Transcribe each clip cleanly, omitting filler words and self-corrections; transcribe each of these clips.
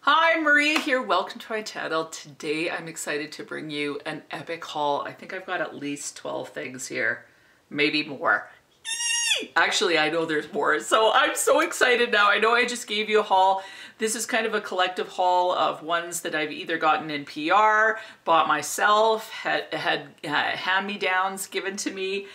Hi, Maria here. Welcome to my channel. Today I'm excited to bring you an epic haul. I think I've got at least 12 things here, maybe more. Actually, I know there's more, so I'm so excited now. I know I just gave you a haul. This is kind of a collective haul of ones that I've either gotten in PR, bought myself, had hand-me-downs given to me.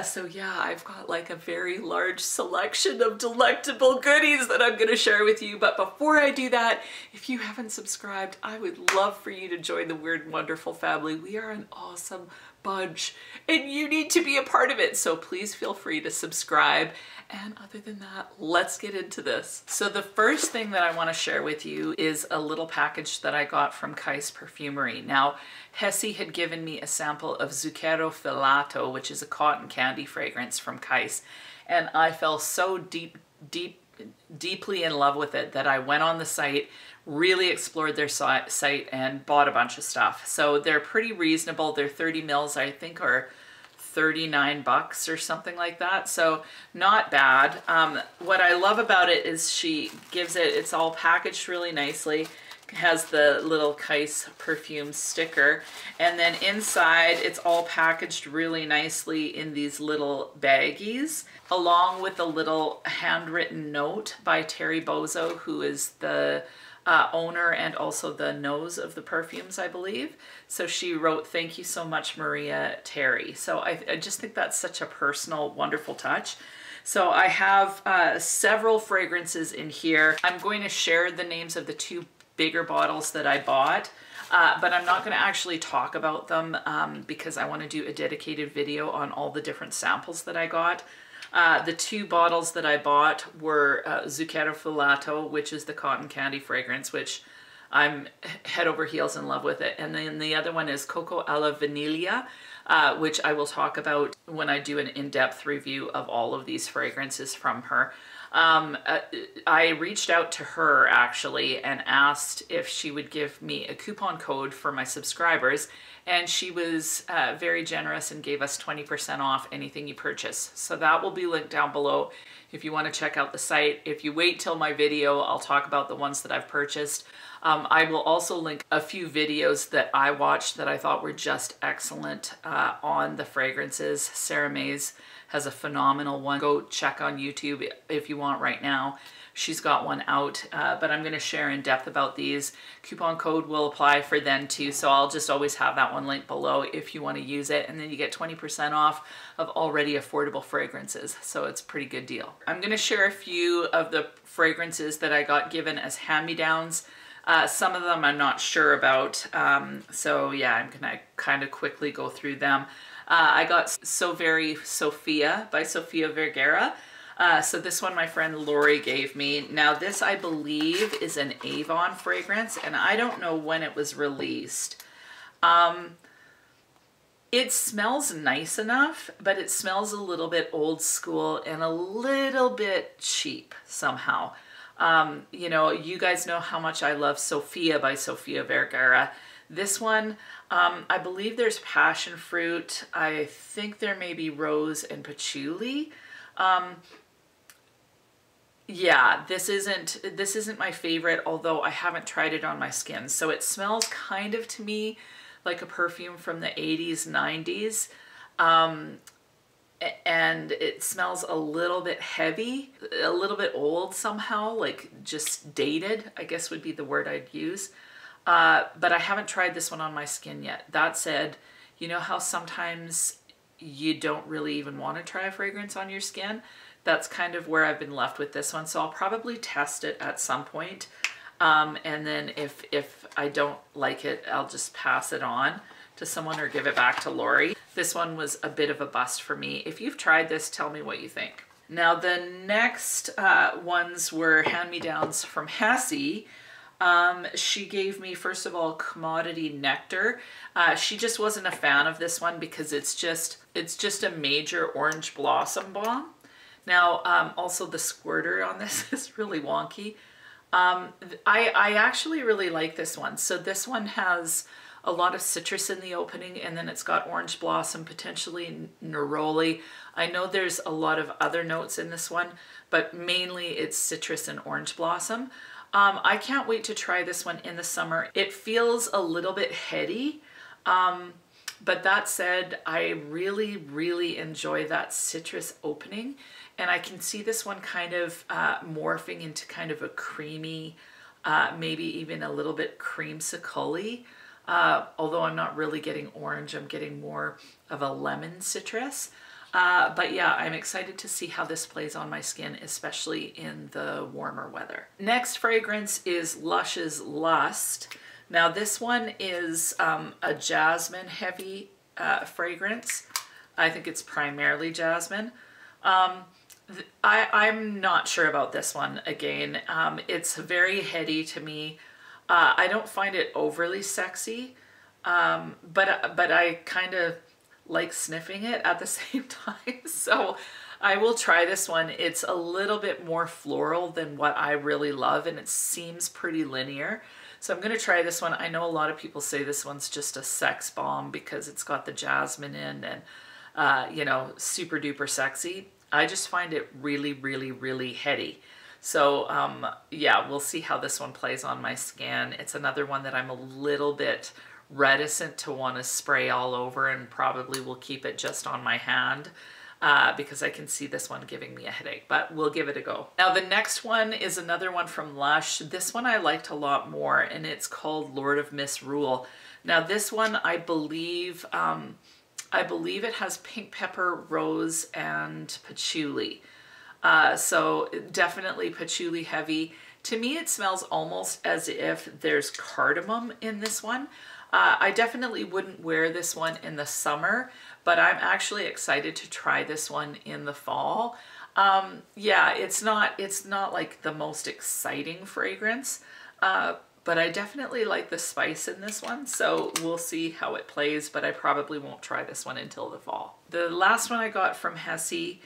So yeah, I've got like a very large selection of delectable goodies that I'm gonna share with you. But before I do that, if you haven't subscribed, I would love for you to join the Weird and Wonderful family. We are an awesome bunch and you need to be a part of it, so please feel free to subscribe. And other than that, let's get into this. So the first thing that I want to share with you is a little package that I got from Kais Perfumery. Now, Hessie had given me a sample of Zucchero Filato, which is a cotton candy fragrance from Kais, and I fell so deeply in love with it that I went on the site, really explored their site and bought a bunch of stuff. So they're pretty reasonable. They're 30 mils, I think, or 39 bucks or something like that. So not bad. What I love about it is she gives it, it's all packaged really nicely. It has the little Kais perfume sticker. And then inside it's all packaged really nicely in these little baggies, along with a little handwritten note by Terry Bozo, who is the owner and also the nose of the perfumes, I believe. So she wrote, "Thank you so much, Maria, Terry." So I just think that's such a personal, wonderful touch. So I have several fragrances in here. I'm going to share the names of the two bigger bottles that I bought, but I'm not going to actually talk about them because I want to do a dedicated video on all the different samples that I got. The two bottles that I bought were Zucchero Filato, which is the cotton candy fragrance, which I'm head over heels in love with it. And then the other one is Coco alla Vaniglia, which I will talk about when I do an in-depth review of all of these fragrances from her. I reached out to her actually and asked if she would give me a coupon code for my subscribers, and she was very generous and gave us 20% off anything you purchase. So that will be linked down below if you want to check out the site. If you wait till my video, I'll talk about the ones that I've purchased. I will also link a few videos that I watched that I thought were just excellent on the fragrances. Sarah Mays has a phenomenal one. Go check on YouTube if you want right now. She's got one out, but I'm going to share in depth about these. Coupon code will apply for them too, so I'll just always have that one linked below if you want to use it, and then you get 20% off of already affordable fragrances, so it's a pretty good deal. I'm going to share a few of the fragrances that I got given as hand-me-downs. Some of them I'm not sure about, so yeah, I'm going to kind of quickly go through them. I got So Very Sofia by Sofia Vargara. So this one my friend Lori gave me. Now this, I believe, is an Avon fragrance, and I don't know when it was released. It smells nice enough, but it smells a little bit old school and a little bit cheap somehow. You know, you guys know how much I love Sofia by Sofia Vargara. This one, I believe there's passion fruit. I think there may be rose and patchouli. Yeah, this isn't my favorite, although I haven't tried it on my skin. So it smells kind of to me like a perfume from the 80s, 90s. And it smells a little bit heavy, a little bit old somehow, like just dated, I guess would be the word I'd use. But I haven't tried this one on my skin yet. That said, you know how sometimes you don't really even want to try a fragrance on your skin? That's kind of where I've been left with this one. So I'll probably test it at some point. And then if I don't like it, I'll just pass it on to someone or give it back to Lori. This one was a bit of a bust for me. If you've tried this, tell me what you think. Now the next ones were hand-me-downs from Hessie. She gave me, first of all, Commodity Nectar. She just wasn't a fan of this one because it's just a major orange blossom bomb. Now, also the squirter on this is really wonky. I actually really like this one. So this one has a lot of citrus in the opening, and then it's got orange blossom, potentially neroli. I know there's a lot of other notes in this one, but mainly it's citrus and orange blossom. I can't wait to try this one in the summer. It feels a little bit heady, but that said, I really, really enjoy that citrus opening, and I can see this one kind of morphing into kind of a creamy, maybe even a little bit creamsicle-y. Although I'm not really getting orange, I'm getting more of a lemon citrus. But yeah, I'm excited to see how this plays on my skin, especially in the warmer weather. Next fragrance is Lush's Lust. Now this one is a jasmine heavy fragrance. I think it's primarily jasmine. I'm not sure about this one again. It's very heady to me. I don't find it overly sexy, but I kind of like sniffing it at the same time. So I will try this one. It's a little bit more floral than what I really love, and it seems pretty linear. So I'm going to try this one. I know a lot of people say this one's just a sex bomb because it's got the jasmine in and, you know, super duper sexy. I just find it really, really, really heady. So yeah, we'll see how this one plays on my skin. It's another one that I'm a little bit reticent to want to spray all over, and probably will keep it just on my hand because I can see this one giving me a headache, but we'll give it a go. Now the next one is another one from Lush. This one I liked a lot more, and it's called Lord of Misrule. Now this one I believe it has pink pepper, rose, and patchouli. So definitely patchouli heavy. To me, it smells almost as if there's cardamom in this one. I definitely wouldn't wear this one in the summer, but I'm actually excited to try this one in the fall. Yeah, it's not like the most exciting fragrance, but I definitely like the spice in this one, so we'll see how it plays, but I probably won't try this one until the fall. The last one I got from Hesse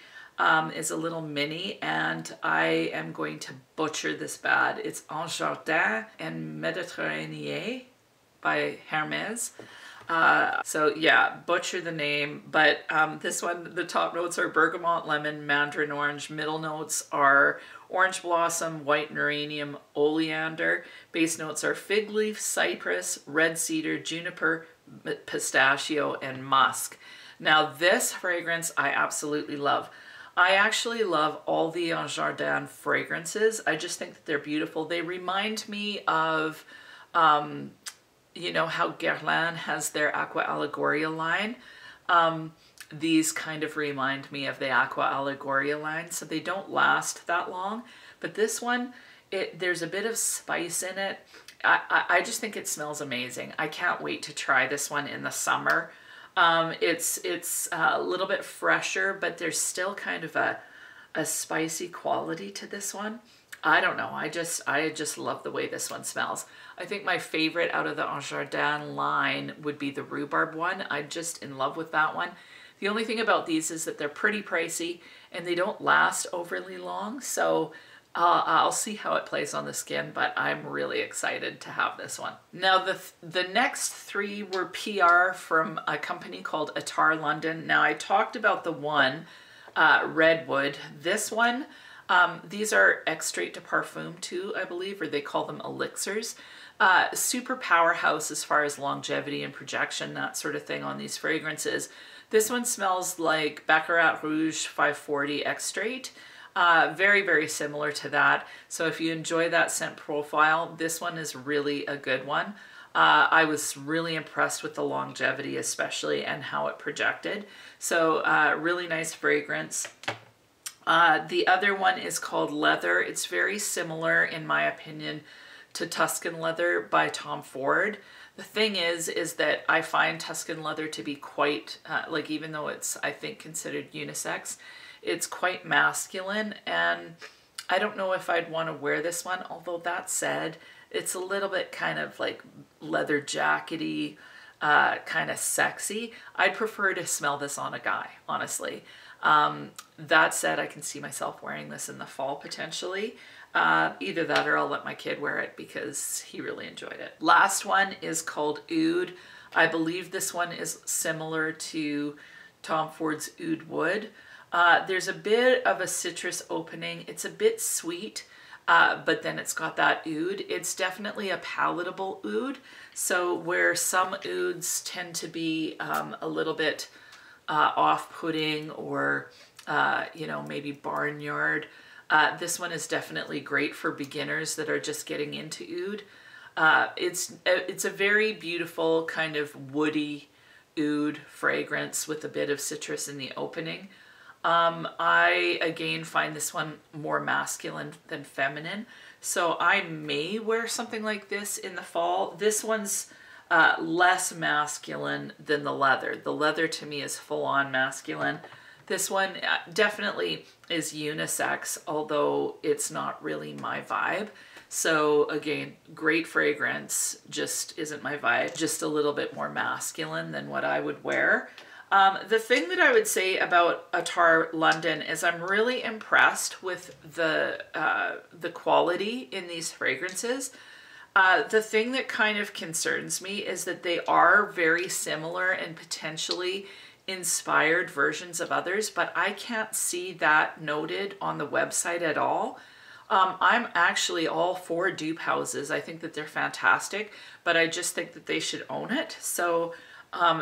is a little mini, and I am going to butcher this bad. It's En Jardin and Méditerranée by Hermes. So yeah, butcher the name, but this one, the top notes are bergamot, lemon, mandarin orange. Middle notes are orange blossom, white geranium, oleander. Base notes are fig leaf, cypress, red cedar, juniper, pistachio, and musk. Now this fragrance I absolutely love. I actually love all the En Jardin fragrances. I just think that they're beautiful. They remind me of you know how Guerlain has their Aqua Allegoria line? These kind of remind me of the Aqua Allegoria line, so they don't last that long. But this one, there's a bit of spice in it. I just think it smells amazing. I can't wait to try this one in the summer. It's a little bit fresher, but there's still kind of a spicy quality to this one. I don't know. I just love the way this one smells. I think my favorite out of the En Jardin line would be the rhubarb one. I'm just in love with that one. The only thing about these is that they're pretty pricey and they don't last overly long. So I'll see how it plays on the skin, but I'm really excited to have this one. Now the next three were PR from a company called Atar London. Now I talked about the one, Redwood. This one, these are extrait de parfum too, I believe, or they call them elixirs. Super powerhouse as far as longevity and projection, that sort of thing on these fragrances. This one smells like Baccarat Rouge 540 extrait. Very, very similar to that. So if you enjoy that scent profile, this one is really a good one. I was really impressed with the longevity especially and how it projected. So really nice fragrance. The other one is called Leather. It's very similar, in my opinion, to Tuscan Leather by Tom Ford. The thing is that I find Tuscan Leather to be quite, like, even though it's, I think, considered unisex, it's quite masculine, and I don't know if I'd want to wear this one, although that said, it's a little bit kind of like leather jackety, kind of sexy. I'd prefer to smell this on a guy, honestly. That said, I can see myself wearing this in the fall potentially. Either that or I'll let my kid wear it because he really enjoyed it. Last one is called Oud. I believe this one is similar to Tom Ford's Oud Wood. There's a bit of a citrus opening. It's a bit sweet. but then it's got that oud. It's definitely a palatable oud. So where some ouds tend to be a little bit off-putting or, you know, maybe barnyard, this one is definitely great for beginners that are just getting into oud. It's a very beautiful kind of woody oud fragrance with a bit of citrus in the opening. I again find this one more masculine than feminine, so I may wear something like this in the fall. This one's less masculine than the leather. The leather to me is full-on masculine. This one definitely is unisex, although it's not really my vibe. So again, great fragrance, just isn't my vibe. Just a little bit more masculine than what I would wear. The thing that I would say about Atar London is I'm really impressed with the quality in these fragrances. The thing that kind of concerns me is that they are very similar and potentially inspired versions of others, but I can't see that noted on the website at all. I'm actually all for dupe houses. I think that they're fantastic, but I just think that they should own it. So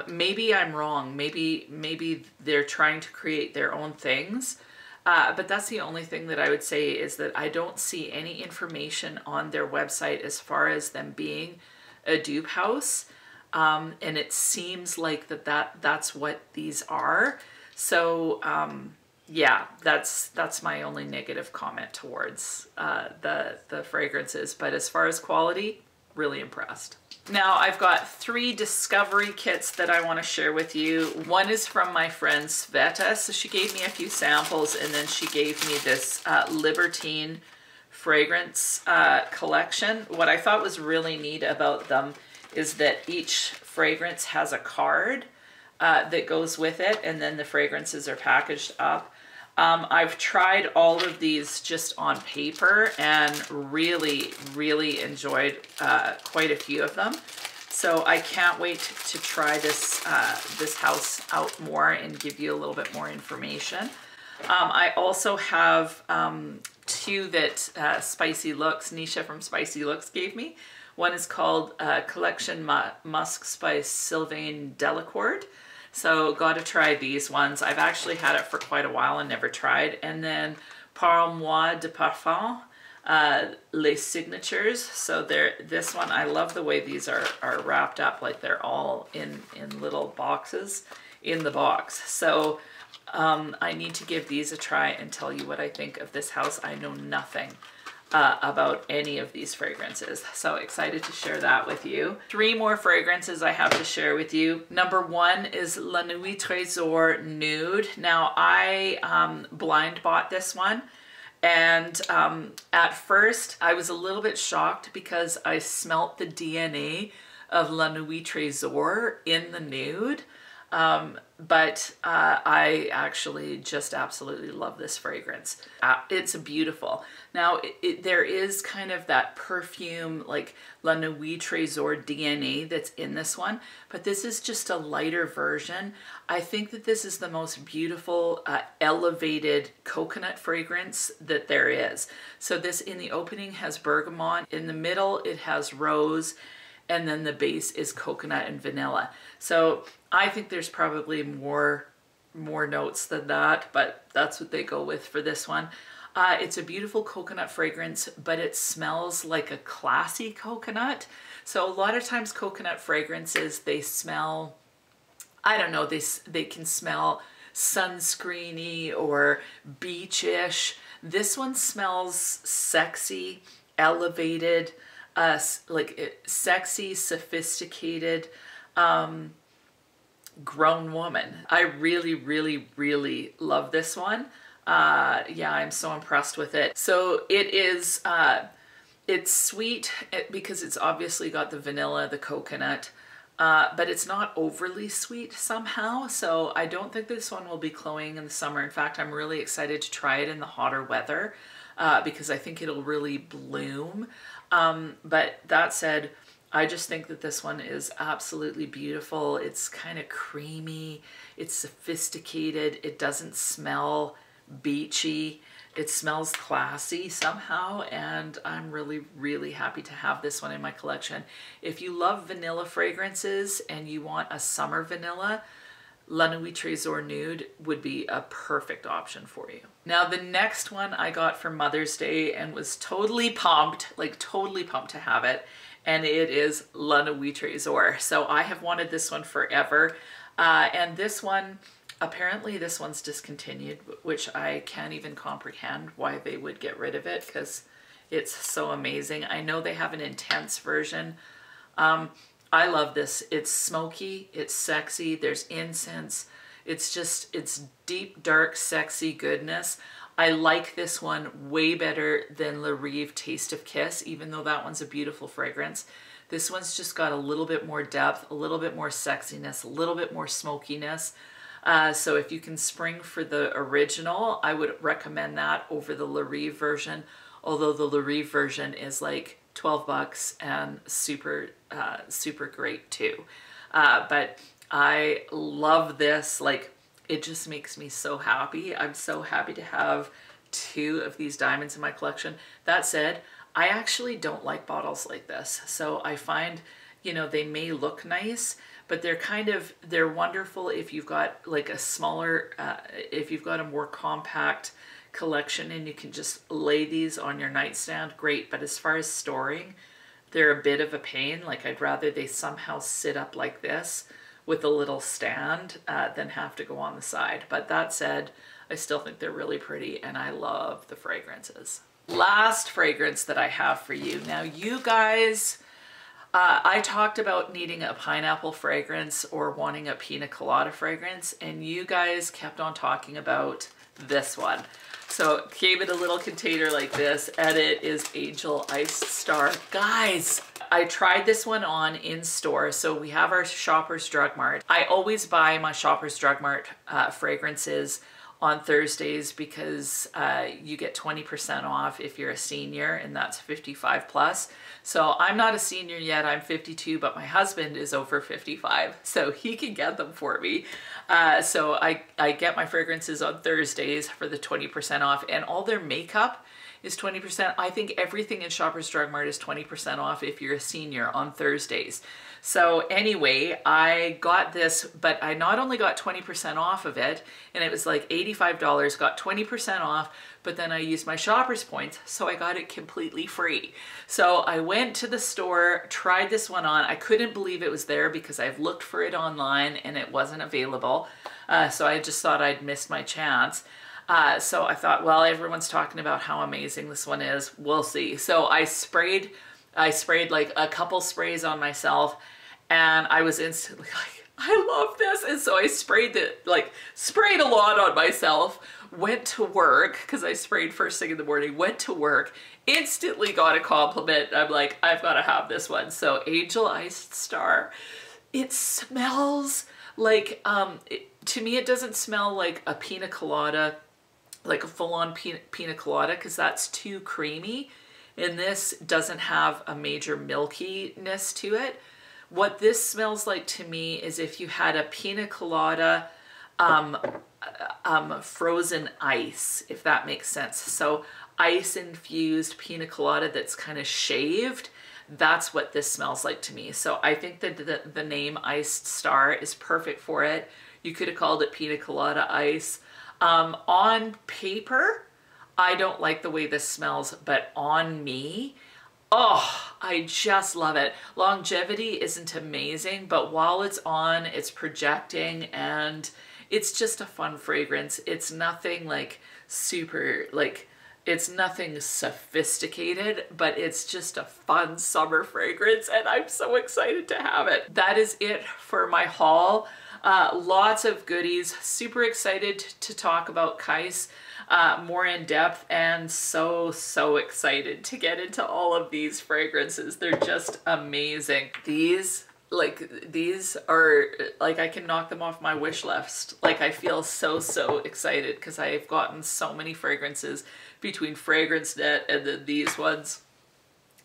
maybe I'm wrong. Maybe they're trying to create their own things. But that's the only thing that I would say is that I don't see any information on their website as far as them being a dupe house. And it seems like that's what these are. So yeah, that's my only negative comment towards the fragrances. But as far as quality, really impressed. Now I've got 3 discovery kits that I want to share with you. One is from my friend Sveta. So she gave me a few samples and then she gave me this Libertine fragrance collection. What I thought was really neat about them is that each fragrance has a card that goes with it, and then the fragrances are packaged up. I've tried all of these just on paper and really enjoyed quite a few of them. So I can't wait to try this house out more and give you a little bit more information. I also have 2 that Spicy Looks, Nisha from Spicy Looks gave me. One is called Collection Musk Spice Sylvain Delacourt. So got to try these ones. I've actually had it for quite a while and never tried. And then Parle-moi de Parfum, Les Signatures. So this one, I love the way these are wrapped up, like they're all in little boxes in the box. So I need to give these a try and tell you what I think of this house. I know nothing about any of these fragrances. So excited to share that with you. 3 more fragrances I have to share with you. Number 1 is La Nuititrazor Nude. Now I blind bought this one, and at first I was a little bit shocked because I smelt the DNA of La Nuititrazor in the nude. But I actually just absolutely love this fragrance. It's beautiful. Now, there is kind of that perfume, like La Nuititrazor DNA that's in this one, but this is just a lighter version. I think that this is the most beautiful, elevated coconut fragrance that there is. So this in the opening has bergamot, in the middle it has rose, and then the base is coconut and vanilla. So I think there's probably more notes than that, but that's what they go with for this one. It's a beautiful coconut fragrance, but it smells like a classy coconut. So a lot of times coconut fragrances, they smell, I don't know, they can smell sunscreeny or beachish. This one smells sexy, elevated, like sexy, sophisticated, grown woman. I really love this one. Yeah, I'm so impressed with it. So it is, it's sweet because it's obviously got the vanilla, the coconut, but it's not overly sweet somehow. So I don't think this one will be cloying in the summer. In fact, I'm really excited to try it in the hotter weather because I think it'll really bloom. But that said, I just think that this one is absolutely beautiful. It's kind of creamy. It's sophisticated. It doesn't smell beachy. it smells classy somehow, and I'm really, really happy to have this one in my collection. If you love vanilla fragrances and you want a summer vanilla, Nuititrazor Nude would be a perfect option for you. Now the next one I got for Mother's Day and was totally pumped, like totally pumped to have it, and it is Nuititrazor. So I have wanted this one forever, and this one, apparently this one's discontinued, which I can't even comprehend why they would get rid of it because it's so amazing. I know they have an intense version. I love this. It's smoky, it's sexy, there's incense. It's deep, dark, sexy goodness. I like this one way better than La Rive Taste of Kiss, even though that one's a beautiful fragrance. This one's just got a little bit more depth, a little bit more sexiness, a little bit more smokiness. So if you can spring for the original, I would recommend that over the La Rive version, although the La Rive version is like 12 bucks and super, super great too. But I love this. Like, it just makes me so happy. I'm so happy to have 2 of these diamonds in my collection. That said, I actually don't like bottles like this. So I find, you know, they may look nice, but they're wonderful if you've got like a smaller, if you've got a more compact collection and you can just lay these on your nightstand, great. But as far as storing, they're a bit of a pain. Like, I'd rather they somehow sit up like this with a little stand than have to go on the side. But that said, I still think they're really pretty and I love the fragrances. Last fragrance that I have for you. Now you guys, I talked about needing a pineapple fragrance or wanting a pina colada fragrance, and you guys kept on talking about this one. So it came in a little container like this, and it is Angel Iced Star. Guys, I tried this one on in store. So we have our Shoppers Drug Mart. I always buy my Shoppers Drug Mart fragrances on Thursdays because you get 20% off if you're a senior, and that's 55 plus. So I'm not a senior yet, I'm 52, but my husband is over 55, so he can get them for me. So I get my fragrances on Thursdays for the 20% off, and all their makeup is 20%. I think everything in Shoppers Drug Mart is 20% off if you're a senior on Thursdays. So anyway, I got this, but I not only got 20% off of it, and it was like $85, got 20% off, but then I used my Shoppers points, so I got it completely free. So I went to the store, tried this one on. I couldn't believe it was there because I've looked for it online and it wasn't available. So I just thought I'd missed my chance. So I thought, well, everyone's talking about how amazing this one is. We'll see. So I sprayed like a couple sprays on myself, and I was instantly like, I love this. And so I sprayed a lot on myself, went to work, because I sprayed first thing in the morning, went to work, instantly got a compliment. I'm like, I've got to have this one. So Angel Iced Star, it smells like, to me, it doesn't smell like a pina colada, like a full-on pina colada, because that's too creamy. And this doesn't have a major milkiness to it. What this smells like to me is if you had a pina colada frozen ice, if that makes sense. So ice infused pina colada that's kind of shaved, that's what this smells like to me. So I think that the name Iced Star is perfect for it. You could have called it pina colada ice. On paper, I don't like the way this smells, but on me, oh, I just love it. Longevity isn't amazing, but while it's on, it's projecting, and it's just a fun fragrance. It's nothing like super, like, it's nothing sophisticated, but it's just a fun summer fragrance, and I'm so excited to have it. That is it for my haul. Lots of goodies. Super excited to talk about Kais more in depth, and so excited to get into all of these fragrances. They're just amazing. These are like, I can knock them off my wish list. Like, I feel so excited because I've gotten so many fragrances between Fragrance Net and then these ones.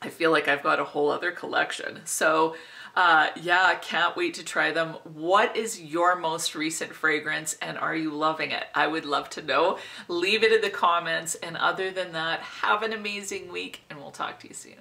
I feel like I've got a whole other collection. So yeah, can't wait to try them. What is your most recent fragrance and are you loving it? I would love to know. Leave it in the comments. And other than that, have an amazing week and we'll talk to you soon.